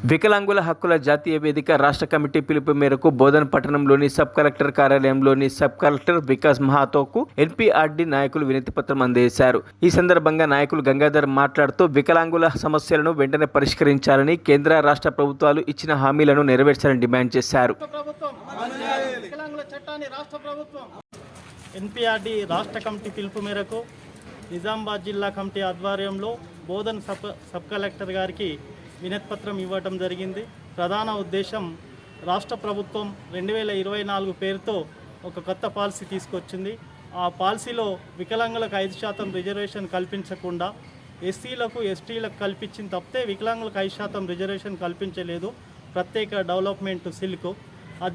వికలాంగుల హక్కుల జాతీయ వేదిక రాష్ట్ర కమిటీ పిలుపు మేరకు బోధన్ పట్టణంలోని సబ్ కలెక్టర్ కార్యాలయంలోని సబ్ కలెక్టర్ వికాస్ మహాతోకు ఎన్పీఆర్డీ నాయకులు వినతి పత్రం అందజేశారు. ఈ సందర్భంగా నాయకులు గంగాధర్ మాట్లాడుతూ వికలాంగుల సమస్యలను వెంటనే పరిష్కరించాలని, కేంద్ర రాష్ట్ర ప్రభుత్వాలు ఇచ్చిన హామీలను నెరవేర్చాలని డిమాండ్ చేశారు. ఎన్పీఆర్డీ రాష్ట్ర కమిటీ పిలుపు మేరకు నిజామాబాద్ జిల్లా కమిటీ ఆధ్వర్యంలో బోధన్ సబ్ కలెక్టర్ గారికి వినతిపత్రం ఇవ్వడం జరిగింది. ప్రధాన ఉద్దేశం, రాష్ట్ర ప్రభుత్వం 2024 పేరుతో ఒక కొత్త పాలసీ తీసుకొచ్చింది. ఆ పాలసీలో వికలాంగులకు 5% రిజర్వేషన్ కల్పించకుండా ఎస్సీలకు ఎస్టీలకు కల్పించింది తప్పితే వికలాంగులకు 5% రిజర్వేషన్ కల్పించలేదు. ప్రత్యేక డెవలప్మెంట్ సిల్కు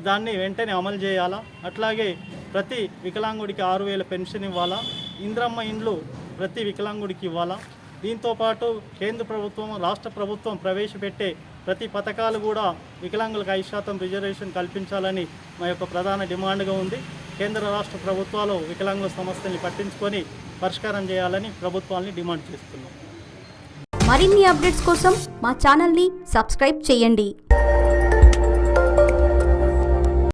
దాన్ని వెంటనే అమలు చేయాలా. అట్లాగే ప్రతి వికలాంగుడికి 6,000 పెన్షన్ ఇవ్వాలా. ఇంద్రమ్మ ఇండ్లు ప్రతి వికలాంగుడికి ఇవ్వాలా. దీంతోపాటు కేంద్ర ప్రభుత్వం, రాష్ట్ర ప్రభుత్వం ప్రవేశపెట్టే ప్రతి పథకాలు కూడా వికలాంగులకు 5% రిజర్వేషన్ కల్పించాలని మా యొక్క ప్రధాన డిమాండ్గా ఉంది. కేంద్ర రాష్ట్ర ప్రభుత్వాలు వికలాంగుల సమస్యల్ని పట్టించుకొని పరిష్కారం చేయాలని ప్రభుత్వాన్ని డిమాండ్ చేస్తున్నాం. మరిన్ని అప్డేట్స్ కోసం మా ఛానల్ని సబ్స్క్రైబ్ చేయండి.